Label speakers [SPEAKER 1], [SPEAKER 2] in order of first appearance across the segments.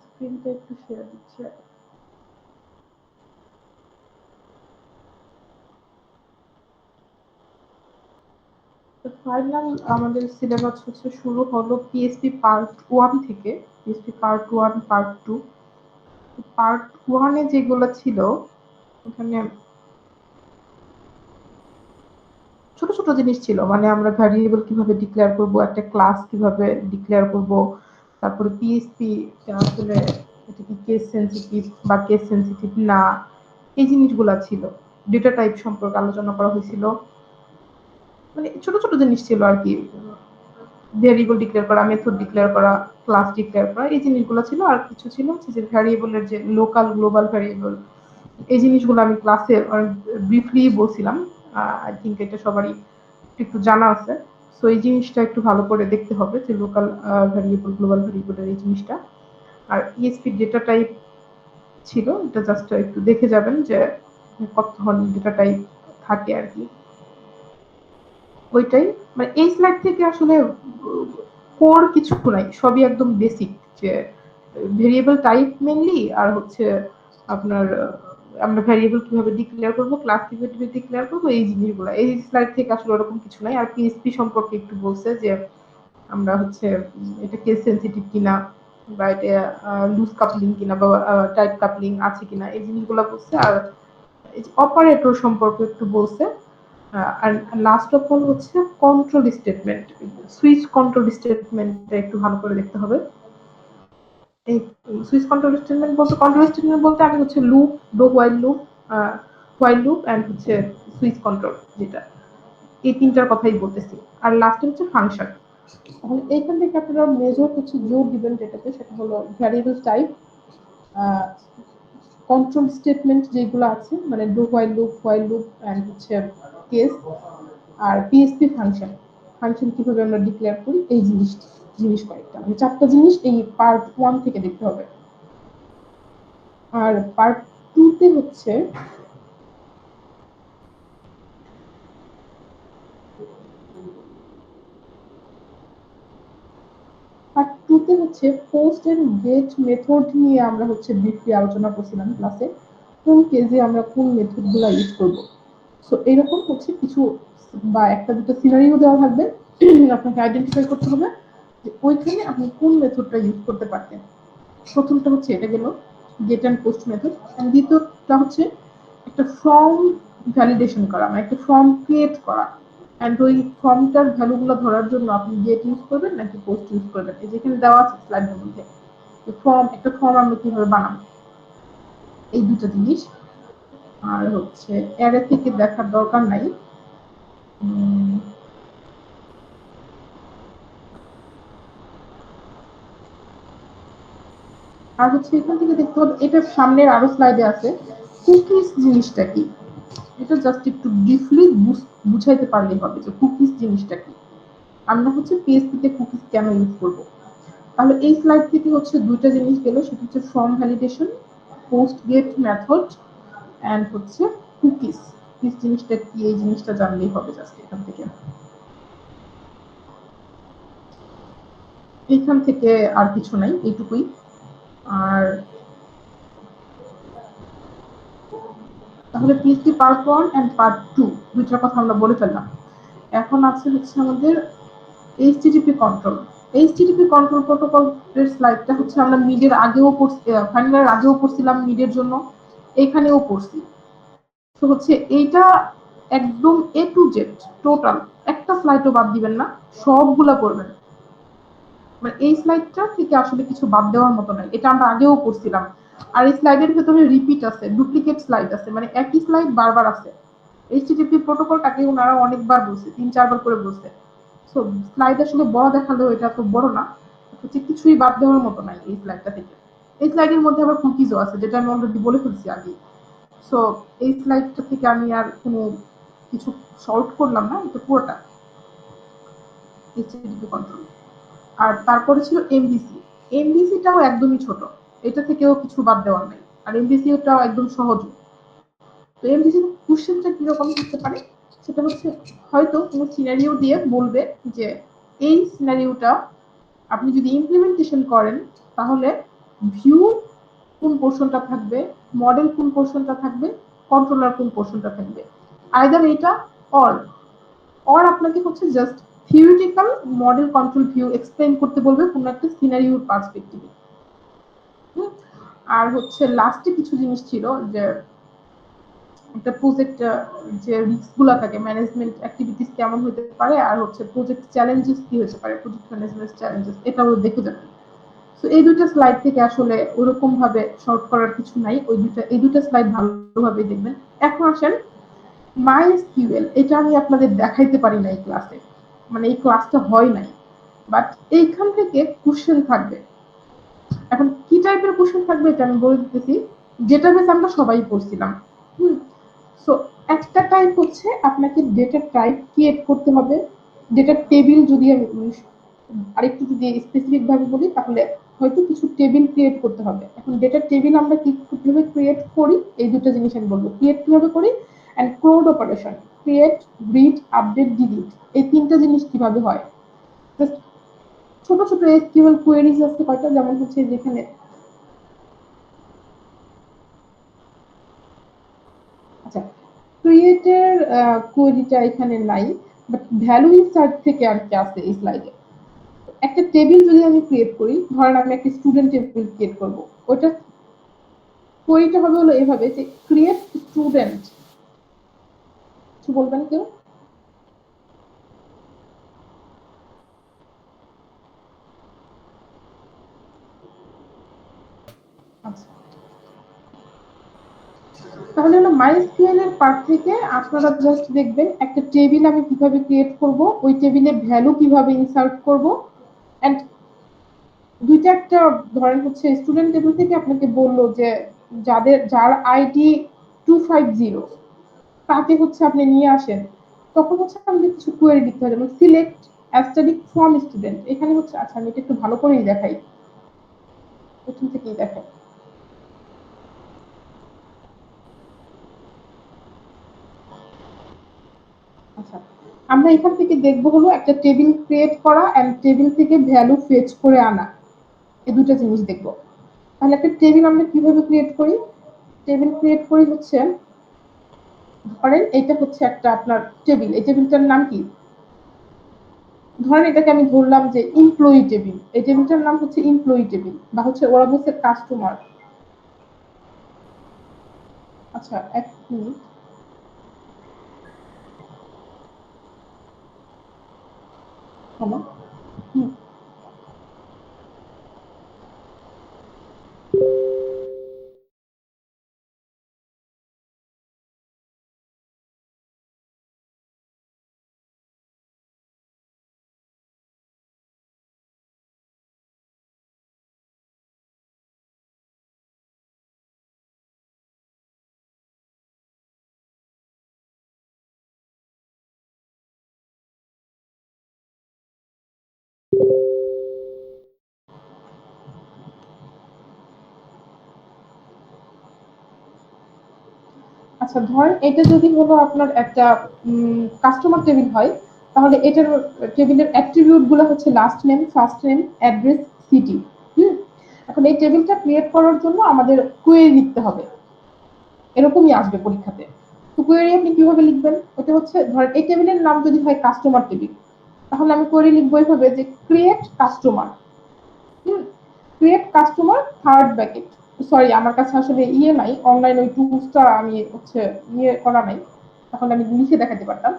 [SPEAKER 1] স্ক্রিনটা একটু শেয়ার দিচ্ছি। ফাইনাল আমাদের সিলেবাস হচ্ছে শুরু হলো পিএসপি পার্ট 1 থেকে। PSP part 1, part 2। পার্ট 1 এ যেগুলো ছিল ওখানে ছোট ছোট জিনিস ছিল, মানে আমরা ভ্যারিয়েবল কিভাবে ডিক্লেয়ার করব, একটা ক্লাস কিভাবে ডিক্লেয়ার করব, তারপরে পিএসপি আসলে এটা কি কেস সেনসিটিভ বা কেস সেনসিটিভ না, এই জিনিসগুলা ছিল। ডেটা টাইপ সম্পর্কে আলোচনা করা হয়েছিল, মানে ছোট ছোট জিনিস ছিল আর কি। ভ্যারিয়েবল ডিক্লেয়ার করা, মেথড ডিক্লেয়ার করা, ক্লাস ডিক্লেয়ার করা, এই জিনিসগুলো ছিল। আর কিছু ছিল যে ভ্যারিয়েবলের যে লোকাল গ্লোবাল ভ্যারিয়েবল, এই জিনিসগুলো আমি ক্লাসে ব্রিফলি বলছিলাম। আই থিঙ্ক এটা সবারই একটু জানা আছে। সো এই জিনিসটা একটু ভালো করে দেখতে হবে যে লোকাল ভ্যারিয়েবল, গ্লোবাল ভ্যারিয়েবলের এই জিনিসটা। আর ইএসপি ডেটা টাইপ ছিল, এটা জাস্ট একটু দেখে যাবেন যে কত ধরনের ডেটা টাইপ থাকে আর কি। ওইটাই, মানে এই স্লাইড থেকে আসলে কোর কিছু নাই, সবই একদম বেসিক। যে ভেরিয়েবল টাইপ মেনলি, আর হচ্ছে আপনার আমরা ভ্যারিয়েবল কিভাবে ডিক্লেয়ার করব, ক্লাস কিভাবে ডিক্লেয়ার করব, এই জিনিসগুলো এই স্লাইড থেকে আসলে ওরকম কিছু নাই। আর পিএসপি সম্পর্কে একটু বলছে যে আমরা হচ্ছে এটা কেস সেনসিটিভ কিনা, বা এটা লুজ কাপলিং কিনা, বা টাইট কাপলিং আছে কিনা, এই জিনিসগুলো বলছে। আর অপারেটর সম্পর্কে একটু বলছে। আর লাস্ট অফ অল হচ্ছে কন্ট্রোল স্টেটমেন্ট, সুইচ কন্ট্রোল স্টেটমেন্টটা একটু ভালো করে দেখতে হবে। এই সুইচ কন্ট্রোল স্টেটমেন্ট বলতে আমি হচ্ছে loop, do while loop and হচ্ছে সুইচ কন্ট্রোল, যেটা এই তিনটার কথাই বলতেছি। আর লাস্টে হচ্ছে ফাংশন। তাহলে এইখান থেকে আপনারা মেজর হচ্ছে জোর দিবেন যেটাতে, সেটা হলো ভ্যারিয়েবল টাইপ, কন্ট্রোল স্টেটমেন্ট যেগুলো আছে, মানে ডু হোয়াইল লুপ এন্ড হচ্ছে কেস, আর পিএসপি ফাংশন। ফাংশন কিভাবে আমরা ডিক্লেয়ার করি, এই জিনিস কয়েকটা, মানে 4টা জিনিস এই পার্ট 1 থেকে দেখতে হবে। আর পার্ট 2 তে হচ্ছে পোস্ট এন্ড গেট মেথড নিয়ে আমরা হচ্ছে ব্রিফলি আলোচনা করছিলাম ক্লাসে, কোন কেজে আমরা কোন মেথড গুলো ইউজ করব। সো এরকম হচ্ছে কিছু বা একটা দুটো সিনারিও দেওয়া থাকবে, আপনাকে আইডেন্টিফাই করতে হবে যে ওইখানে আপনি কোন মেথডটা ইউজ করতে পারতেন। প্রথমটা হচ্ছে এটা গেল গেট অ্যান্ড পোস্ট মেথড। দ্বিতীয়টা হচ্ছে একটা ফর্ম ভ্যালিডেশন করা, মানে একটা ফর্ম ক্রিয়েট করা। অ্যান্ড ওই ফর্মটার ভ্যালুগুলো ধরার জন্য আপনি গেট ইউজ করবেন নাকি পোস্ট ইউজ করবেন, এই যেখানে দেওয়া আছে স্লাইডের মধ্যে। একটা ফর্ম আমরা কিভাবে বানাবো, এই দুটো জিনিস। আর হচ্ছে অ্যারে থেকে দেখার দরকার নাই। আর হচ্ছে এখান থেকে দেখতে হবে, এটা সামনের আরো স্লাইডে আছে, কুকিজ জিনিসটা কি। এটা জাস্ট একটু ব্রিফলি বুঝাইতে পারলেই হবে যে কুকিজ জিনিসটা কি, আমরা হচ্ছে পিএসপি তে কুকিজ কেন ইউজ করব। তাহলে এই স্লাইড থেকে হচ্ছে দুইটা জিনিস গেল, সেটা হচ্ছে form validation, post get method and হচ্ছে কুকিজ। কুকিজ জিনিসটা কি, এই জিনিসটা জানলেই হবে জাস্ট এখান থেকে। এইখান থেকে আর কিছু নাই, এইটুকুই। আর তাহলে পিএসপি পার্ট 1 এন্ড পার্ট 2 দুইটার কথা আমরা বলে ফেললাম। এখন আছে হচ্ছে আমাদের এইচটিটিপি কন্ট্রোল। এইচটিটিপি কন্ট্রোল প্রোটোকলের স্লাইডটা হচ্ছে আমরা মিডের আগেও ফাইনালের আগেও পড়ছিলাম, মিডের জন্য এখানেও পড়ছি। তো হচ্ছে এইটা একদম এ টু জেড টোটাল, একটা স্লাইডও বাদ দিবেন না, সবগুলা পড়বেন। মানে এই স্লাইডটা থেকে আসলে কিছু বাদ দেওয়ার মতো নাই, এটা আমরা আগেও পড়ছিলাম। আর এই স্লাইডের ভেতরে রিপিট আছে, ডুপ্লিকেট স্লাইড আছে, মানে একই স্লাইড বারবার আছে। এইচটিটিপি প্রোটোকলটাকে ওনারা অনেকবার বলছে, 3-4 বার করে বলছে। সো স্লাইড আসলে বড় দেখালেও এটা তো বড় না, হচ্ছে কিছুই বাদ দেওয়ার মতো নাই এই স্লাইডটা থেকে। এই স্লাইডের মধ্যে আবার কুকিজও আছে, যেটা আমি অলরেডি বলে ফেলছি আগে। সো এই স্লাইডটা থেকে আমি আর কোনো কিছু সলভ করলাম না, এটা পুরোটা এইচটিটিপি কন্ট্রোল। আর তারপরে ছিল এমডিসি। এমডিসিটাও একদমই ছোট, এটা থেকেও কিছু বাদ দেওয়ার নাই। আর এমডিসিটাও একদম সহজ। তো এমডিসি কোশ্চেনটা কিরকম থাকতে পারে, সেটা হচ্ছে হয়তো কোনো সিনারিও দিয়ে বলবে যে এই সিনারিওটা আপনি যদি ইমপ্লিমেন্টেশন করেন তাহলে ভিউ কোন পোর্শনটা থাকবে, মডেল কোন পোর্শনটা থাকবে, কন্ট্রোলার কোন পোর্শনটা থাকবে। আইদার এটা অর আপনাকে হচ্ছে just theoretical model control view explain করতে বলবে কোন একটা সিনারিওর পার্সপেক্টিভে। আর হচ্ছে লাস্টে কিছু জিনিস ছিল যে একটা প্রজেক্ট যে রিস্ক গুলা থাকে, ম্যানেজমেন্ট অ্যাক্টিভিটিস কেমন হতে পারে, আর হচ্ছে প্রজেক্ট চ্যালেঞ্জেস কি হতে পারে, প্রজেক্ট ম্যানেজমেন্ট চ্যালেঞ্জেস, এটাও দেখে যাবেন। তো এই দুইটা স্লাইড থেকে আসলে ওরকম ভাবে শর্ট করার কিছু নাই, এই দুইটা স্লাইড ভালোভাবে দেখবেন। এখন আসেন MySQL, এটা আমি আপনাদের দেখাইতে পারি না এই ক্লাসে, মানে এই ক্লাসটা হয় নাই, বাট এইখান থেকে কোশ্চেন থাকবে। এখন কি টাইপের কোশ্চেন থাকবে এটা আমি বলে দিতেছি, যেটা বেশ আমরা সবাই পড়ছিলাম। সো একটা টাইপ হচ্ছে আপনাকে ডেটা টাইপ ক্রিয়েট করতে হবে, ডেটা টেবিল যদি আমি আরেকটু যদি স্পেসিফিক ভাবে বলি তাহলে হয়তো কিছু টেবিল ক্রিয়েট করতে হবে। এখন ডেটা টেবিল আমরা কিভাবে ক্রিয়েট করি এই দুটো জিনিস আমি বলবো, ক্রিয়েট কিভাবে করি and CRUD operation, create, read, update, delete, এই তিনটা জিনিস কিভাবে হয়। ছোট ছোট এসকিউএল কোয়েরিজ আছে কয়টা, যেমন হচ্ছে যেখানে আচ্ছা ক্রিয়েটের কোয়েরিটা এখানে নাই, বাট ভ্যালু ইনসার্ট থেকে আর কি আছে এই স্লাইডে। একটা টেবিল যদি আমি ক্রিয়েট করি, ধরেন আমি একটা স্টুডেন্ট টেবিল ক্রিয়েট করব, ওটা কোয়েরিটা হবে হলো এভাবে যে ক্রিয়েট স্টুডেন্ট, কিছু বলবেন কেউ? আচ্ছা, তাহলে হলো MySQL এর পার্ট থেকে আপনারা জাস্ট দেখবেন একটা টেবিল আমি কিভাবে ক্রিয়েট করব, ওই টেবিলে ভ্যালু কিভাবে ইনসার্ট করব, এন্ড দুইটা একটা ধরেন হচ্ছে স্টুডেন্ট টেবিল থেকে আপনাকে বললো যে যার আইডি 250 তাকে হচ্ছে আপনি নিয়ে আসেন, তখন হচ্ছে আমাদের কিছু কোয়েরি লিখতে হবে, যেমন সিলেক্ট অ্যাস্টারিক ফ্রম স্টুডেন্ট। এখানে হচ্ছে আচ্ছা আমি এটা একটু ভালো করেই দেখাই, প্রথম থেকেই দেখাই। আচ্ছা, আমরা এখান থেকে দেখবো হলো একটা টেবিল ক্রিয়েট করা এন্ড টেবিল থেকে ভ্যালু ফেচ করে আনা, এই দুটো জিনিস দেখবো। তাহলে একটা টেবিল আমরা কিভাবে ক্রিয়েট করি, টেবিল ক্রিয়েট করি হচ্ছে ধরেন এটা হচ্ছে একটা আপনার টেবিল, এই টেবিলটার নাম কি, ধরেন এটাকে আমি ধরলাম যে এমপ্লয়ি টেবিল, এই টেবিলটার নাম হচ্ছে এমপ্লয়ি টেবিল, বা হচ্ছে ওরা বলছে কাস্টমার। আচ্ছা এক মিনিট, হ্যালো, হুম, আচ্ছা ধরেন এটা যদি হলো আপনার একটা কাস্টমার টেবিল হয়, তাহলে এটার টেবিলের অ্যাট্রিবিউট গুলো হচ্ছে last name, first name, address, city. Hmm, এখন এই টেবিলটা ক্রিয়েট করার জন্য আমাদের কোয়েরি লিখতে হবে, এরকমই আসবে পরীক্ষাতে। তো কোয়েরি আপনি কিভাবে লিখবেন, ওটা হচ্ছে ধরেন এই টেবিলের নাম যদি হয় কাস্টমার টেবিল, তাহলে আমি কোয়েরি লিখবো এইভাবে যে create customer, create customer third bracket. Sorry আমার কাছে আসলে ইয়ে নাই, অনলাইন ওই টুলসটা আমি হচ্ছে ইয়ে করা নাই, তাহলে আমি লিখে দেখাতে পারতাম।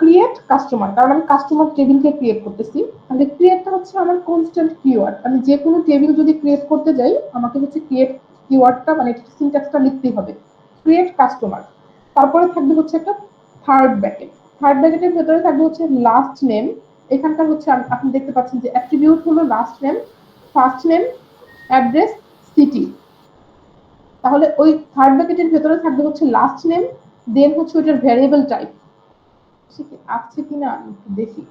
[SPEAKER 1] ক্রিয়েট কাস্টমার, কারণ আমি কাস্টমার টেবিলকে ক্রিয়েট করতেছি, তাহলে ক্রিয়েটটা হচ্ছে আমার কনস্ট্যান্ট কিওয়ার্ড, আমি যে কোনো টেবিল যদি ক্রিয়েট করতে যাই আমাকে হচ্ছে ক্রিয়েট কিওয়ার্ডটা মানে সিনট্যাক্সটা লিখতেই হবে, ক্রিয়েট কাস্টমার। তারপরে থাকবে হচ্ছে একটা থার্ড ব্র্যাকেট, থার্ড ব্র্যাকেটের ভেতরে থাকবে হচ্ছে লাস্ট নেম। এখানকার হচ্ছে আপনি দেখতে পাচ্ছেন যে অ্যাট্রিবিউট হলো last name, first name, address, city. তাহলে ওই থার্ড ব্র্যাকেটের ভেতরে থাকবে হচ্ছে লাস্ট নেম, দেন হচ্ছে ওইটার ভ্যারিয়েবল টাইপ আছে কিনা আমি একটু দেখি।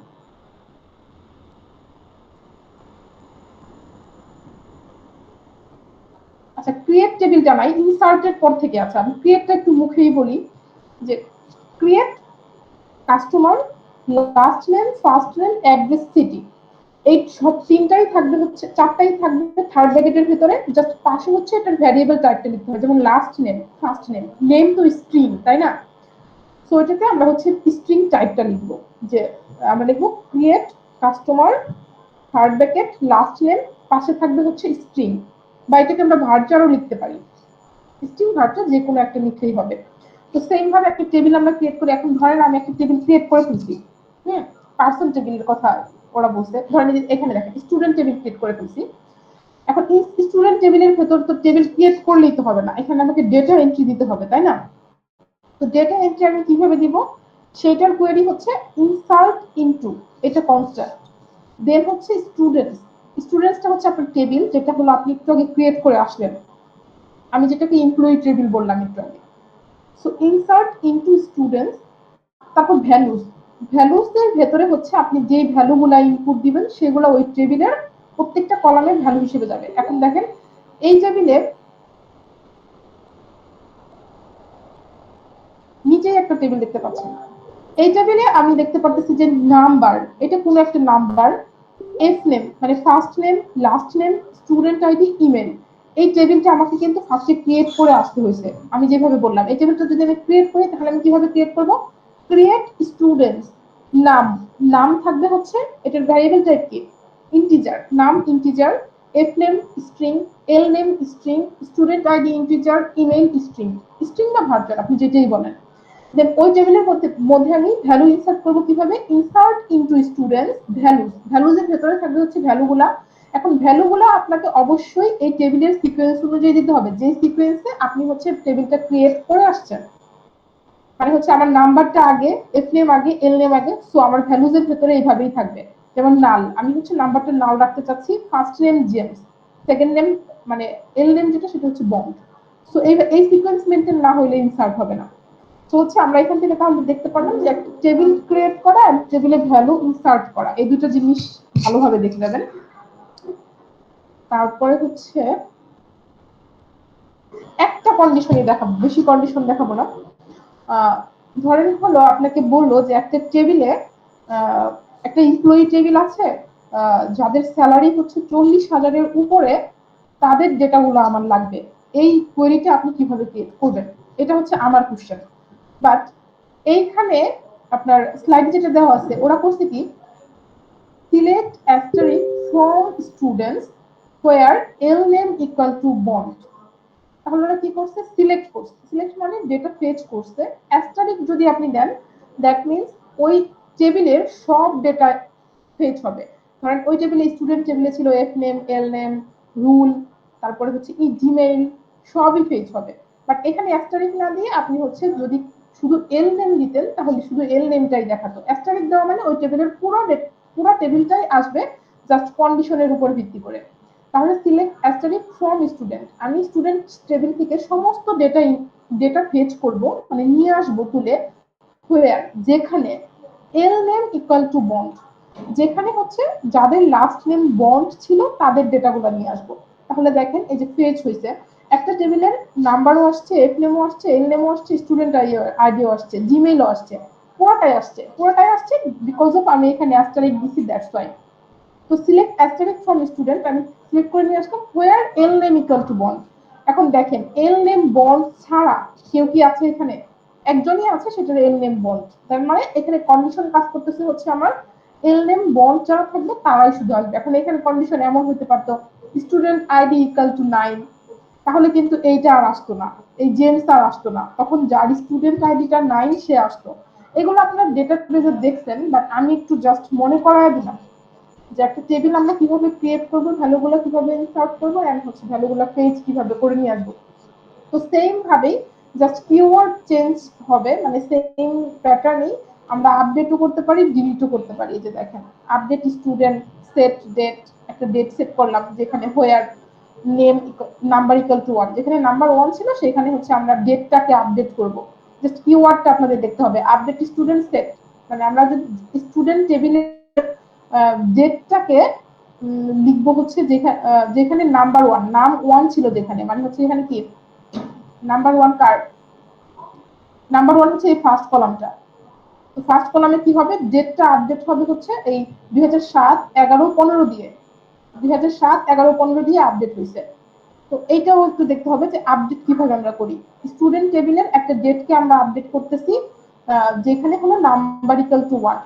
[SPEAKER 1] আচ্ছা ক্রিয়েট টেবিলটা নাই, ইনসার্টের পর থেকে আছে, আমি ক্রিয়েটটা একটু মুখেই বলি যে create customer, last name, first name, address, city. এই সব তিনটাই থাকবে হচ্ছে, চারটাই থাকবে থার্ড ব্র্যাকেটের ভিতরে, জাস্ট পাশে হচ্ছে একটা ভ্যারিয়েবল টাইপটা লিখতে হবে, যেমন last name, first name, name তো স্ট্রিং তাই না। সো এটাতে আমরা হচ্ছে স্ট্রিং টাইপটা লিখবো, যে আমরা লিখবো create customer third bracket last name, পাশে থাকবে হচ্ছে স্ট্রিং, বা এটাকে আমরা ভার্চারও লিখতে পারি, স্ট্রিং ভার্চার যে কোনো একটা লিখলেই হবে। তো সেম ভাবে একটা টেবিল আমরা ক্রিয়েট করি। এখন ধরেন আমি একটা টেবিল ক্রিয়েট করে ফেলছি, পার্সন টেবিলের কথা ওরা বলছে, ধরেন এখানে দেখেন স্টুডেন্ট টেবিল ক্রিয়েট করে ফেলছি। এখন এই স্টুডেন্ট টেবিলের ভেতর তো টেবিল ক্রিয়েট করলেই তো হবে না, এখানে আমাকে ডেটা এন্ট্রি দিতে হবে তাই না। তো ডেটা এন্ট্রি আমি কিভাবে দিব, সেটার কোয়েরি হচ্ছে ইনসার্ট ইনটু, এটা কনস্ট্যান্ট, দেন হচ্ছে স্টুডেন্টস, স্টুডেন্টসটা হচ্ছে আপনার টেবিল, যেটা হলো আপনি একটু আগে ক্রিয়েট করে আসলেন, আমি যেটাকে এমপ্লয়ি টেবিল বললাম একটু আগে। সো ইনসার্ট ইনটু স্টুডেন্টস, তারপর ভ্যালুস, ভ্যালুস এর ভেতরে হচ্ছে আপনি যে ভ্যালুগুলা ইনপুট দিবেন সেগুলো ওই টেবিলের প্রত্যেকটা কলামের ভ্যালু হিসেবে যাবে। এখন দেখেন এই টেবিলের নিচেই একটা টেবিল দেখতে পাচ্ছেন, এই টেবিলে আমি দেখতে পাচ্ছি যে নাম্বার, এটা কোনো একটা নাম্বার, এস নেম মানে first name, last name, student ID, email. এই টেবিলটা আমাকে কিন্তু ফার্স্টে ক্রিয়েট করে আসতে হয়েছে, আমি যেভাবে বললাম এই টেবিলটা যদি আমি ক্রিয়েট করি তাহলে আমি কিভাবে ক্রিয়েট করব, ক্রিয়েট স্টুডেন্টস নাম, নাম থাকবে হচ্ছে এটার ভ্যারিয়েবল টাইপ কি ইন্টিজার, নাম ইন্টিজার, এফ নেম স্ট্রিং, এল name string, student ID integer, email string, string বা ভার্চার আপনি যেটাই বলেন। দেন ওই টেবিলের মধ্যে আমি ভ্যালু ইনসার্ট করবো কিভাবে, ইনসার্ট ইনটু স্টুডেন্টস ভ্যালুজ, ভ্যালুজের ভেতরে থাকবে হচ্ছে ভ্যালুগুলা। এখন ভ্যালুগুলা আপনাকে অবশ্যই এই টেবিলের সিকোয়েন্স অনুযায়ী দিতে হবে, যে সিকোয়েন্সে আপনি হচ্ছে টেবিলটা ক্রিয়েট করে আসছেন। মানে হচ্ছে আমার নাম্বারটা আগে, এফ নেম আগে, এল নেম আগে, সো আমার ভ্যালুজের ভেতরে এইভাবেই থাকবে। যেমন নাল, আমি হচ্ছে নাম্বারটা নাল রাখতে চাচ্ছি, first name James, second name মানে এল নেম যেটা সেটা হচ্ছে বন্ড। সো এই সিকোয়েন্স মেনটেন না হলে ইনসার্ট হবে না। তো হচ্ছে আমরা এখান থেকে তাহলে দেখতে পারলাম যে একটা টেবিল ক্রিয়েট করা আর টেবিলে ভ্যালু ইনসার্ট করা, এই দুটো জিনিস ভালোভাবে দেখে নেবেন। তারপরে হচ্ছে একটা কন্ডিশনই দেখাবো, বেশি কন্ডিশন দেখাবো না। ধরেন হলো আপনাকে বললো যে একটা টেবিলে একটা এমপ্লয়ি টেবিল আছে, যাদের স্যালারি হচ্ছে 40,000-এর উপরে, তাদের ডেটাগুলো আমার লাগবে, এই কোয়েরিটা আপনি কিভাবে ক্রিয়েট করবেন, এটা হচ্ছে আমার কোশ্চেন। বাট এইখানে আপনার স্লাইড যেটা দেওয়া আছে ওরা করছে কি, select asterisk from students where l name equal to bond। তাহলে ওরা কি করছে, সিলেক্ট করছে, সিলেক্ট মানে ডেটা ফেচ করছে, অ্যাস্টারিক যদি আপনি দেন দ্যাট মিনস ওই টেবিলের সব ডেটা ফেচ হবে। ধরেন ওই টেবিলে স্টুডেন্ট টেবিলে ছিল এফ নেম, এল নেম, রুল, তারপরে হচ্ছে জিমেইল, সবই ফেচ হবে। বাট এখানে অ্যাস্টারিক না দিয়ে আপনি হচ্ছে যদি শুধু এল নেম দিতেন তাহলে শুধু এল নেমটাই দেখাতো, অ্যাস্টারিক দেওয়া মানে ওই টেবিলের পুরো টেবিলটাই আসবে জাস্ট কন্ডিশনের উপর ভিত্তি করে। তাহলে সিলেক্ট অ্যাস্টারিস্ক ফ্রম স্টুডেন্ট, আমি স্টুডেন্ট টেবিল থেকে সমস্ত ডেটা ফেচ করব, মানে নিয়ে আসবো তুলে, হোয়ার যেখানে এল নেম ইকুয়াল টু বন্ড, যেখানে হচ্ছে যাদের লাস্ট নেম বন্ড ছিল তাদের ডেটাগুলো নিয়ে আসবো। তাহলে দেখেন এই যে ফেচ হয়েছে, একটা টেবিলের নাম্বারও আসছে, এফ নেমও আসছে, এল নেমও আসছে, স্টুডেন্ট আইডিও আসছে, জিমেইলও আসছে, পুরোটাই আসছে বিকজ অফ আমি এখানে অ্যাস্টারিক দিছি, দ্যাটস ওয়াই। তো সিলেক্ট অ্যাস্টারিস্ক ফ্রম স্টুডেন্ট, আমি সিলেক্ট করে নিয়ে আসলাম where L name equal to Bond. এখন দেখেন এল নেম বন্ড ছাড়া কেউ কি আছে এখানে, একজনই আছে, সেটার এল নেম বন্ড। তার মানে এখানে কন্ডিশন কাজ করতেছে হচ্ছে আমার এল নেম বন্ড যারা থাকবে তারাই শুধু আসবে। এখন এখানে কন্ডিশন এমন হতে পারতো স্টুডেন্ট আইডি ইকুয়াল টু 9, তাহলে কিন্তু এইটা আর আসতো না, এই জেমস আর আসতো না, তখন যার স্টুডেন্ট আইডিটা 9 সে আসতো। এগুলো আপনার ডেটা বেজে দেখছেন, বাট আমি একটু জাস্ট মনে করায় দিলাম যে একটা টেবিল আমরা কিভাবে ক্রিয়েট করবো, ভ্যালুগুলো কিভাবে ইনসার্ট করবো, এন্ড হচ্ছে ভ্যালুগুলো পেজ কিভাবে করে নিয়ে আসবো। তো সেম ভাবেই জাস্ট কিওয়ার্ড চেঞ্জ হবে, মানে সেম প্যাটার্নেই আমরা আপডেটও করতে পারি, ডিলিটও করতে পারি। এই যে দেখেন আপডেট স্টুডেন্ট, সেট ডেট, একটা ডেট সেট করলাম যেখানে হোয়ার নেম নাম্বার ইকুয়াল টু 1, যেখানে নাম্বার 1 ছিল সেখানে হচ্ছে আমরা ডেটটাকে আপডেট করব। জাস্ট কিওয়ার্ডটা আপনাদের দেখতে হবে, আপডেট স্টুডেন্ট সেট, মানে আমরা যদি স্টুডেন্ট টেবিলে ডেটটাকে লিখবো হচ্ছে যেখানে নাম্বার 1, নাম 1 ছিল যেখানে, মানে হচ্ছে এখানে কি নাম্বার 1 কার, নাম্বার 1 হচ্ছে এই ফার্স্ট কলামটা, তো ফার্স্ট কলামে কি হবে, ডেটটা আপডেট হবে হচ্ছে এই 2007 11 15 দিয়ে, 2007 11 15 দিয়ে আপডেট হয়েছে। তো এইটাও একটু দেখতে হবে যে আপডেট কিভাবে আমরা করি। স্টুডেন্ট টেবিলের একটা ডেটকে আমরা আপডেট করতেছি যেখানে হলো নাম্বার ইকুয়াল টু 1।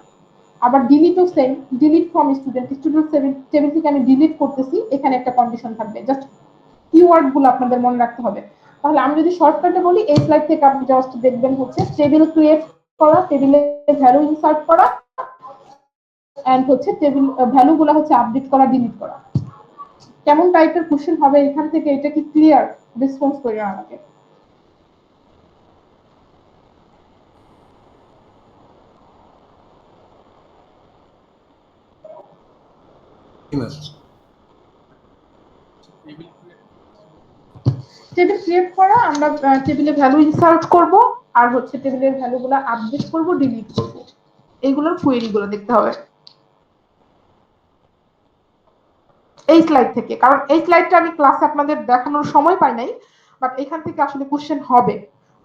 [SPEAKER 1] আবার ডিলিটও same, delete from student, student table থেকে আমি ডিলিট করতেছি, এখানে একটা কন্ডিশন থাকবে। জাস্ট কিওয়ার্ড গুলো আপনাদের মনে রাখতে হবে। তাহলে আমি যদি শর্টকাটে বলি, এই স্লাইড থেকে আপনি জাস্ট দেখবেন হচ্ছে টেবিল ক্রিয়েট করা, টেবিলে ভ্যালু ইনসার্ট করা, এন্ড হচ্ছে টেবিল ভ্যালু গুলো হচ্ছে আপডেট করা, ডিলিট করা। কেমন টাইপের কোশ্চেন হবে এখান থেকে, এটা কি ক্লিয়ার? রেসপন্স করি আমাকে। টেবিল ক্রিয়েট করা, আমরা টেবিলে ভ্যালু ইনসার্ট করব, আর হচ্ছে টেবিলের ভ্যালুগুলো আপডেট করব, ডিলিট করব। এইগুলোর কোয়েরি গুলো দেখতে হবে এই স্লাইড থেকে, কারণ এই স্লাইডটা আমি ক্লাসে আপনাদের দেখানোর সময় পাই নাই, বাট এখান থেকে আসলে কোশ্চেন হবে।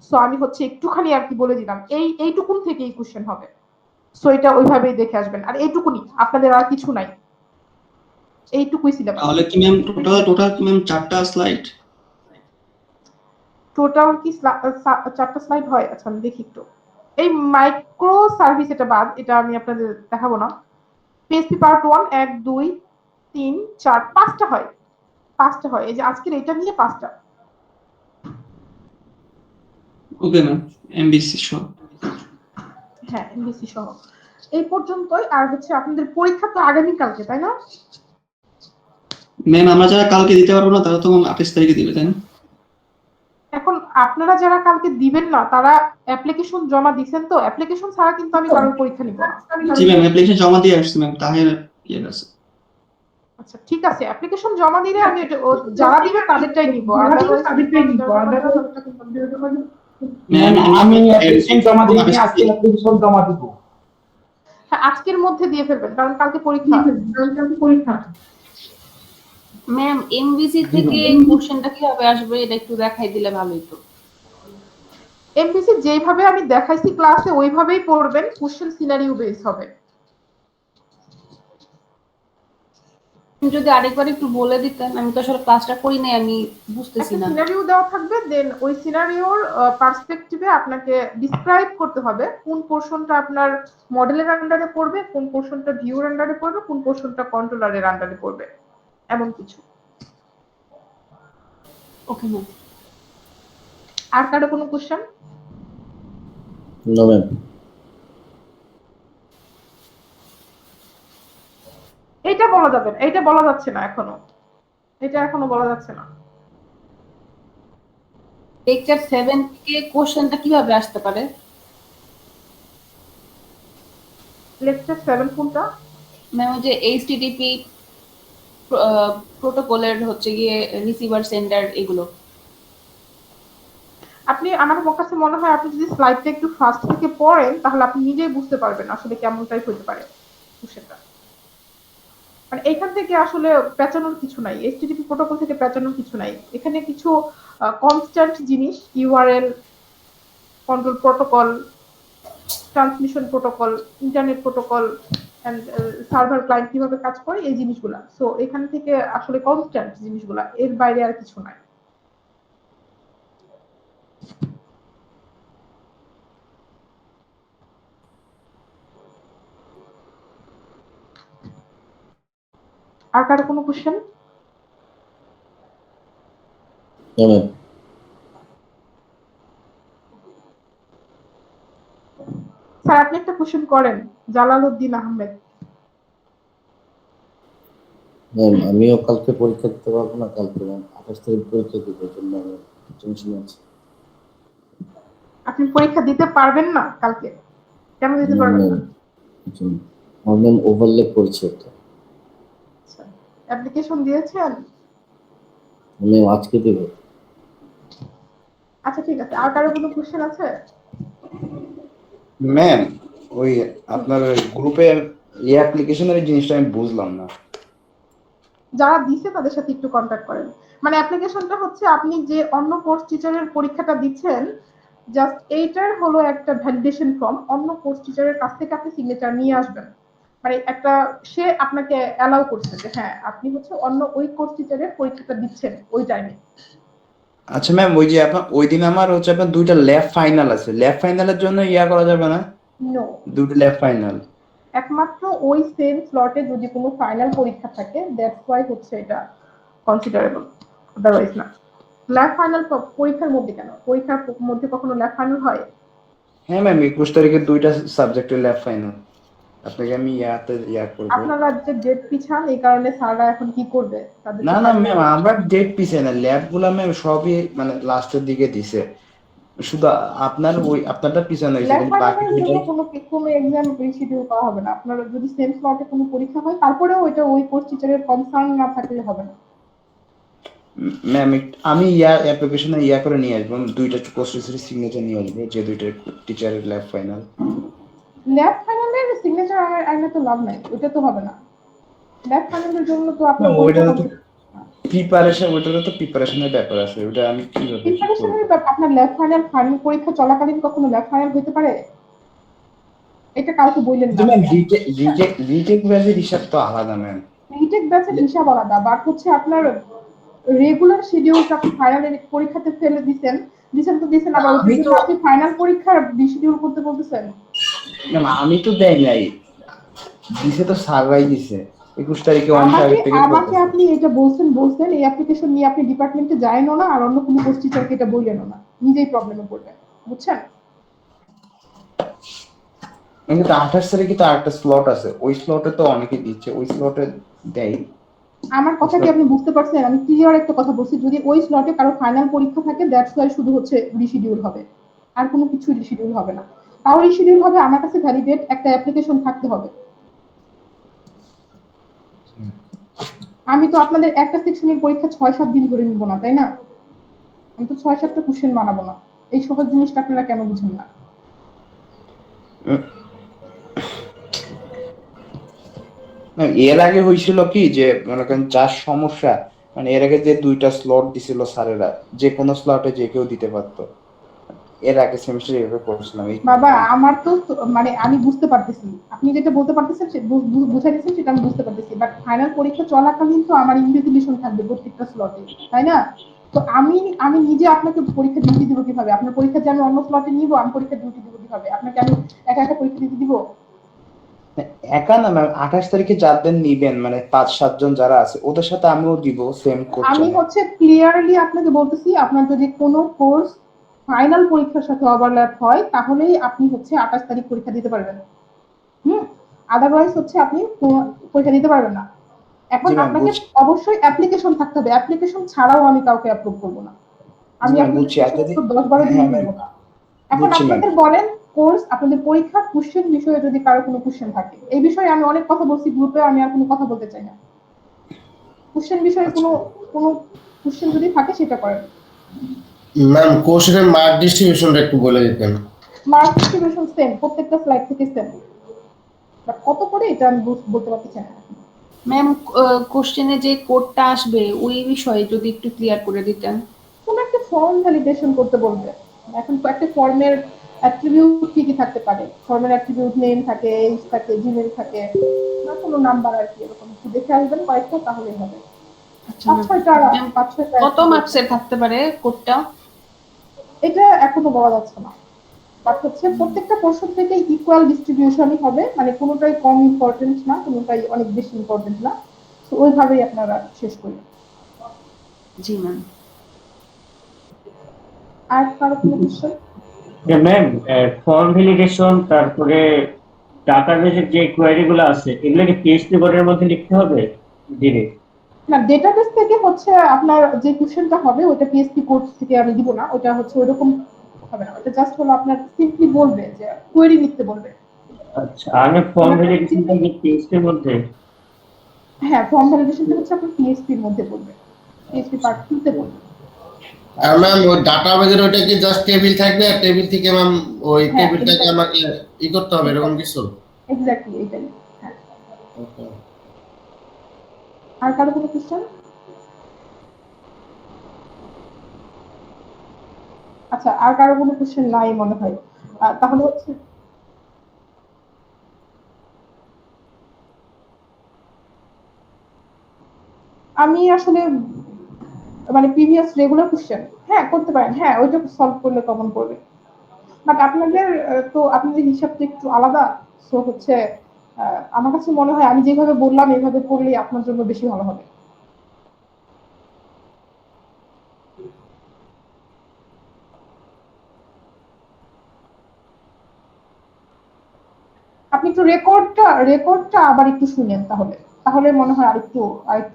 [SPEAKER 1] সো আমি হচ্ছে একটুখানি আর কি বলে দিলাম, এইটুকুন থেকে এই কোশ্চেন হবে। সো এটা ওইভাবেই দেখে আসবেন, আর এইটুকুনি, আপনাদের আর কিছু নাই, এইটুকুই সিলেবাস।
[SPEAKER 2] তাহলে কি ম্যাম টোটাল কি ম্যাম 4টা স্লাইড?
[SPEAKER 1] টোটাল কি 4টা স্লাইড হয়? আচ্ছা আমি দেখি একটু। এই মাইক্রো সার্ভিস এটা বাদ, এটা আমি আপনাদের দেখাবো না। পিএসপি পার্ট 1 1 2 3 4 5টা হয়, 5টা হয়। এই যে আজকের এটা নিয়ে 5টা।
[SPEAKER 2] ওকে ম্যাম, এমবিসি সহ।
[SPEAKER 1] হ্যাঁ, এমবিসি সহ। এই পর্যন্তই। আর হচ্ছে আপনাদের পরীক্ষা তো আগামী কালকে, তাই না?
[SPEAKER 2] ম্যাম আমরা যারা কালকে দিতে পারবো না তারা তো 28 তারিখে দিবে, তাই না?
[SPEAKER 1] এখন আপনারা যারা কালকে দিবেন না তারা অ্যাপ্লিকেশন জমা দিবেন তো? অ্যাপ্লিকেশন ছাড়া কিন্তু আমি কারোর পরীক্ষা নিব না।
[SPEAKER 2] জি ম্যাম, অ্যাপ্লিকেশন জমা দিয়ে আসছি ম্যাম, তাহের ইয়ে আছে।
[SPEAKER 1] আচ্ছা ঠিক আছে, অ্যাপ্লিকেশন জমা দিলে আমি যারা দিবে তাদেরটাই নিব, আদারওয়াইজ
[SPEAKER 2] ম্যাম
[SPEAKER 3] আমি অ্যাপ্লিকেশন জমা দিইনি, আজকে অ্যাপ্লিকেশন জমা দিব।
[SPEAKER 1] হ্যাঁ, আজকের মধ্যে দিয়ে ফেলবেন, কারণ কালকে পরীক্ষা।
[SPEAKER 4] ম্যাম এমবিসি থেকে কোশ্চেনটা কিভাবে আসবে এটা একটু দেখাই দিলে ভালোই তো।
[SPEAKER 1] এমপিসি যেভাবে আমি দেখাইছি ক্লাসে ওইভাবেই পড়বেন, কোশ্চেন সিনারিও বেস হবে।
[SPEAKER 4] যদি আরেকবার একটু বলে দিতেন, আমি তো আসলে ক্লাসটা করি নাই, আমি বুঝতেছি না।
[SPEAKER 1] সিনারিও দেওয়া থাকবে, দেন ওই সিনারিওর পার্সপেক্টিভে আপনাকে ডিসক্রাইব করতে হবে কোন পোরশনটা আপনার মডেলের আন্ডারে পড়বে, কোন পোরশনটা ভিউর আন্ডারে পড়বে, কোন পোরশনটা কন্ট্রোলারের আন্ডারে পড়বে, এমন কিছু।
[SPEAKER 4] Okay ma'am.
[SPEAKER 1] আর কারো কোনো কোশ্চেন?
[SPEAKER 3] No ma'am.
[SPEAKER 1] এটা বলা যাবে না, এটা বলা যাচ্ছে না এখনো, এটা এখনো বলা যাচ্ছে না।
[SPEAKER 4] লেকচার 7 থেকে কোশ্চেনটা কিভাবে আসতে পারে?
[SPEAKER 1] লেকচার 7 কোনটা?
[SPEAKER 4] ম্যাম ওই যে এইচটিটিপি প্রোটোকলের হচ্ছে গিয়ে রিসিভার সেন্ডার এগুলো।
[SPEAKER 1] আপনি, আমার কাছে মনে হয় আপনি যদি স্লাইডটা একটু ফাস্ট থেকে পড়েন তাহলে আপনি নিজেই বুঝতে পারবেন আসলে কেমন টাইপ হতে পারে কোশ্চেনটা। মানে এখান থেকে আসলে পেঁচানোর কিছু নাই, এইচটিটিপি প্রোটোকল থেকে পেঁচানোর কিছু নাই। এখানে কিছু কনস্ট্যান্ট জিনিস, URL, control protocol, transmission protocol, internet protocol and server client কিভাবে কাজ করে, এই জিনিসগুলা। সো এখান থেকে আসলে কনস্ট্যান্ট জিনিসগুলা, এর বাইরে আর কিছু নাই। আর কারো কোনো কোশ্চেন? স্যার আপনি একটা কোশ্চেন করেন, জালালউদ্দিন আহমেদ।
[SPEAKER 3] ম্যাম আমিও কালকে পরীক্ষা দিতে পারবো না, কালকে 28 তারিখ পরীক্ষা দিব, জন্য আমি টেনশন আছে।
[SPEAKER 1] আপনি পরীক্ষা দিতে পারবেন না কালকে? কেন দিতে পারবেন না?
[SPEAKER 3] আমার ম্যাম ওভারল্যাপ করছে একটা।
[SPEAKER 1] আচ্ছা, অ্যাপ্লিকেশন দিয়েছেন?
[SPEAKER 3] ম্যাম আজকে দেব।
[SPEAKER 1] আচ্ছা ঠিক আছে, আর কারো কোনো কোশ্চেন আছে?
[SPEAKER 5] ম্যাম ওই আপনার গ্রুপের এই অ্যাপ্লিকেশনের জিনিসটা আমি বুঝলাম না।
[SPEAKER 1] যারা দিছে তাদের সাথে একটু কন্ট্যাক্ট করেন। মানে অ্যাপ্লিকেশনটা হচ্ছে আপনি যে অন্য কোর্স টিচারের পরীক্ষাটা দিচ্ছেন জাস্ট এইটার হলো একটা ভ্যালিডেশন ফর্ম, অন্য কোর্স টিচারের কাছ থেকে আপনি সিগনেচার নিয়ে আসবেন, মানে একটা সে আপনাকে অ্যালাউ করছে যে হ্যাঁ আপনি হচ্ছে অন্য ওই কোর্স টিচারের পরীক্ষাটা দিচ্ছেন ওই টাইমে।
[SPEAKER 5] আচ্ছা ম্যাম, ওই যে আপনার ওই দিন আমার হচ্ছে আপনার দুইটা ল্যাব ফাইনাল আছে, ল্যাব ফাইনালের জন্য ইয়া করা যাবে না?
[SPEAKER 1] নো,
[SPEAKER 5] দুটো ল্যাব ফাইনাল।
[SPEAKER 1] একমাত্র ওই সেম স্লটে যদি কোনো ফাইনাল পরীক্ষা থাকে দ্যাটস ওয়াই হচ্ছে এটা কনসিডারেবল, আদারওয়াইজ না। ল্যাব ফাইনাল পরীক্ষার মধ্যে কেন, পরীক্ষার মধ্যে কখনো ল্যাব ফাইনাল হয়?
[SPEAKER 5] হ্যাঁ ম্যাম, 21 তারিখে দুইটা সাবজেক্টের ল্যাব ফাইনাল। আপনাকে আমি ইয়া করবো।
[SPEAKER 1] আপনারা যে ডেট পিছান এই কারণে স্যাররা এখন কি করবে, তাদের
[SPEAKER 5] না
[SPEAKER 1] তো
[SPEAKER 5] না
[SPEAKER 1] final
[SPEAKER 5] ম্যাম, আমরা ডেট পিছে না, ল্যাব গুলা ম্যাম সবই মানে লাস্টের দিকে দিছে, শুধু আপনার ওই আপনারটা পিছনে হয়েছে,
[SPEAKER 1] ল্যাব
[SPEAKER 5] কিন্তু বাকি
[SPEAKER 1] ফাইনালের জন্য
[SPEAKER 5] দুইটাই।
[SPEAKER 1] কোনো এক্সাম রিশিডিউল করা হবে না। আপনারা যদি সেম স্লটে কোনো পরীক্ষা হয় তারপরেও ওইটা ওই কোর্স টিচারের কনসার্ন না থাকলে হবে না।
[SPEAKER 5] ম্যাম আমি ইয়া অ্যাপ্লিকেশনে ইয়া করে নিয়ে আসবো, দুইটা কোর্সের সিগনেচার নিয়ে আসবো, যে দুইটা টিচারের ল্যাব ফাইনাল।
[SPEAKER 1] ল্যাব ফাইনালের সিগনেচার আইনে তো লাভ নাই, ওইটা তো হবে না। ল্যাব ফাইনালের জন্য তো আপনার
[SPEAKER 5] ওইটা
[SPEAKER 1] পরীক্ষা
[SPEAKER 5] তো প্রিপারেশন, ওইটা তো প্রিপারেশনের ব্যাপার আছে, ওইটা আমি কিভাবে কি করবো?
[SPEAKER 1] প্রিপারেশনের ব্যাপার। আপনার ল্যাব ফাইনাল ফাইনাল পরীক্ষা চলাকালীন কখনো ল্যাব ফাইনাল হতে পারে? এটা কাউকে বললেন না।
[SPEAKER 5] ম্যাম রিটেক ব্যাচের হিসাব তো আলাদা ম্যাম।
[SPEAKER 1] রিটেক ব্যাচের হিসাব আলাদা, বাট হচ্ছে আপনার রেগুলার শিডিউল আপনি ফাইনালের পরীক্ষাতে ফেলে দিছেন আবার ওটার
[SPEAKER 5] আমি
[SPEAKER 1] জন্য
[SPEAKER 5] তো
[SPEAKER 1] আপনি ফাইনাল পরীক্ষার রিশিডিউল করতে বলতেছেন।
[SPEAKER 5] ম্যাম আমি তো দেই নাই, দিছে তো স্যাররাই দিছে, 21 তারিখে অনেক আগে থেকে
[SPEAKER 1] আমাকে
[SPEAKER 5] বলতেছে।
[SPEAKER 1] আপনি এটা বলছেন এই অ্যাপ্লিকেশন নিয়ে আপনি ডিপার্টমেন্টে যায়নও না আর অন্য কোনো কোর্স টিচারকে এটা বললেনও না, নিজেই প্রবলেমে পড়বেন, বুঝছেন?
[SPEAKER 5] কিন্তু 28 তারিখে তো আরেকটা স্লট আছে, ওই স্লটে তো অনেকে দিচ্ছে, ওই স্লটে দেয়।
[SPEAKER 1] আমার কথা কি আপনি বুঝতে পারছেন? আমি ক্লিয়ার একটা কথা বলছি, যদি ওই স্লটে কারো ফাইনাল পরীক্ষা থাকে দ্যাটস ওয়াই শুধু হচ্ছে রিশিডিউল হবে, আর কোনো কিছু রিশিডিউল হবে না। তাও রিশিডিউল হবে আমার কাছে ভ্যালিডেট একটা অ্যাপ্লিকেশন থাকতে হবে। আমি তো আপনাদের একটা সেকশনের পরীক্ষা 6-7 দিন ধরে নিব না, তাই না? আমি তো 6-7টা কোশ্চেন বানাবো না। এই সহজ জিনিসটা আপনারা কেন বুঝেন না?
[SPEAKER 5] ম্যাম এর আগে হয়েছিল কি যে মনে করেন যার সমস্যা, মানে এর আগে যে দুইটা স্লট দিছিল স্যারেরা, যে কোনো স্লটে যে কেউ দিতে পারতো, এর আগে সেমিস্টারে এভাবে করছিলাম এই।
[SPEAKER 1] বাবা আমার তো মানে আমি বুঝতে পারতেছি আপনি যেটা বলতে পারতেছেন বুঝাইতেছেন সেটা আমি বুঝতে পারতেছি, বাট ফাইনাল পরীক্ষা চলাকালীন তো আমার ইনভিজিলেশন থাকবে প্রত্যেকটা স্লটে, তাই না? তো আমি নিজে আপনাকে পরীক্ষা ডিউটি দিব কিভাবে? আপনার পরীক্ষা যে আমি অন্য স্লটে নিব, আমি পরীক্ষা ডিউটি দিব কিভাবে? আপনাকে আমি একা একা পরীক্ষা দিতে দিব?
[SPEAKER 5] একা না ম্যাম, 28 তারিখে যাদের নিবেন মানে 5-7 জন যারা আছে ওদের সাথে আমিও দিব, সেম
[SPEAKER 1] আমি
[SPEAKER 5] কোশ্চেন।
[SPEAKER 1] হচ্ছে ক্লিয়ারলি আপনাকে বলতেছি, আপনার যদি কোনো কোর্স ফাইনাল পরীক্ষার সাথে ওভারল্যাপ হয় তাহলেই আপনি হচ্ছে 28 তারিখ পরীক্ষা দিতে পারবেন। আদারওয়াইজ হচ্ছে আপনি পরীক্ষা দিতে পারবেন না। এখন
[SPEAKER 5] জি ম্যাম
[SPEAKER 1] আপনাকে
[SPEAKER 5] বুঝছি।
[SPEAKER 1] অবশ্যই অ্যাপ্লিকেশন থাকতে হবে, অ্যাপ্লিকেশন ছাড়াও আমি কাউকে অ্যাপ্রুভ করবো না।
[SPEAKER 5] জি
[SPEAKER 1] আমি
[SPEAKER 5] ম্যাম
[SPEAKER 1] আপনাদের
[SPEAKER 5] বুঝছি, আর যদি
[SPEAKER 1] 10-12 দিন
[SPEAKER 5] হ্যাঁ ম্যাম
[SPEAKER 1] নিব না। এখন
[SPEAKER 5] বুঝছি ম্যাম।
[SPEAKER 1] আপনাদের বলেন কোর্স আপনাদের পরীক্ষার কোশ্চেন বিষয়ে যদি কারো কোনো কোশ্চেন থাকে, এই বিষয়ে আমি অনেক কথা বলছি গ্রুপে, আমি আর কোনো কথা বলতে চাই না। কোশ্চেন বিষয়ে
[SPEAKER 5] আচ্ছা
[SPEAKER 1] কোনো কোশ্চেন যদি থাকে সেটা করেন।
[SPEAKER 6] ম্যাম কোশ্চেনের মার্ক ডিস্ট্রিবিউশনটা একটু বলে দিতেন।
[SPEAKER 1] মার্ক ডিস্ট্রিবিউশন সেম, প্রত্যেকটা স্লাইড থেকে সেম, বাট কত করে এটা আমি বলতে পারতেছি না।
[SPEAKER 4] ম্যাম কোশ্চেনে যে কোডটা আসবে ওই বিষয়ে যদি একটু ক্লিয়ার করে দিতেন।
[SPEAKER 1] কোন একটা ফর্ম ভ্যালিডেশন করতে বলবে। এখন তো একটা ফর্মের অ্যাট্রিবিউট কি কি থাকতে পারে? ফর্মের অ্যাট্রিবিউট নেম থাকে, এজ থাকে, জিমেল থাকে, না কোনো নাম্বার আর কি, এরকম একটু দেখে আসবেন কয়েকটা তাহলেই হবে।
[SPEAKER 4] আচ্ছা
[SPEAKER 1] পাঁচ ছয়টা
[SPEAKER 4] ম্যাম,
[SPEAKER 1] পাঁচ ছয়টা
[SPEAKER 4] কত মার্কসের থাকতে পারে কোডটা?
[SPEAKER 1] এটা এখনো বলা যাচ্ছে না, বাট হচ্ছে প্রত্যেকটা পোর্শন থেকে ইকুয়াল ডিস্ট্রিবিউশনই হবে, মানে কোনোটাই কম ইম্পর্টেন্ট না, কোনোটাই অনেক বেশি ইম্পর্টেন্ট না। তো ওইভাবেই আপনারা শেষ করবেন।
[SPEAKER 4] জি ম্যাম।
[SPEAKER 1] আর কারো কোনো কোশ্চেন?
[SPEAKER 7] ম্যাম ফর্ম ভ্যালিডেশন তারপরে ডাটাবেসের যে কোয়েরি গুলো আছে এগুলো কি পিএইচপি কোডের মধ্যে লিখতে হবে ডিরেক্ট?
[SPEAKER 1] না, ডেটাবেস থেকে হচ্ছে আপনার যে কোশ্চেনটা হবে ওটা পিএসপি কোড থেকে আমি দিব না, ওটা হচ্ছে ওইরকম হবে না, ওটা জাস্ট হলো আপনার সিম্পলি বলবে যে কোয়েরি লিখতে বলবে।
[SPEAKER 7] আচ্ছা, আমি ফর্ম ভ্যালিডেশনটা কি পিএইচপি এর মধ্যে?
[SPEAKER 1] হ্যাঁ, ফর্ম ভ্যালিডেশনটা হচ্ছে আপনার পিএসপির মধ্যে বলবে, পিএসপি পার্ট খুলতে বলবে।
[SPEAKER 6] আর ম্যাম ওই ডাটাবেজের ওইটা কি জাস্ট টেবিল থাকবে, আর টেবিল থেকে ম্যাম ওই
[SPEAKER 1] হ্যাঁ,
[SPEAKER 6] টেবিলটাকে আমাকে করতে হবে এরকম কিছু?
[SPEAKER 1] এক্স্যাক্টলি এটাই। হ্যাঁ,
[SPEAKER 6] ওকে।
[SPEAKER 1] আর কারো কোনো কোশ্চেন? আচ্ছা, আর কারো কোনো কোশ্চেন নাই মনে হয়। তাহলে হচ্ছে আমি আসলে মানে প্রিভিয়াস রেগুলার কোশ্চেন হ্যাঁ করতে পারেন, হ্যাঁ ওইটা সলভ করলে কমন পড়বে। বাট আপনাদের তো আপনাদের হিসাবটা একটু আলাদা। সো হচ্ছে আমার কাছে মনে হয় আমি যেভাবে বললাম এইভাবে করলে আপনার জন্য বেশি ভালো হবে। আপনি একটু রেকর্ডটা আবার একটু শুনেন, তাহলে তাহলে মনে হয় আরেকটু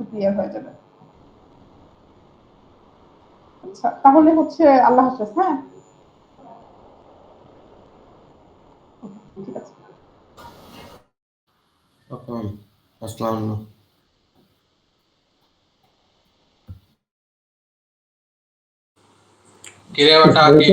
[SPEAKER 1] ক্লিয়ার হয়ে যাবে। আচ্ছা, তাহলে হচ্ছে আল্লাহ হাফেজ। হ্যাঁ, ঠিক আছে।
[SPEAKER 6] ওকে, আসসালামু আলাইকুম।
[SPEAKER 8] কিরে বেটা কি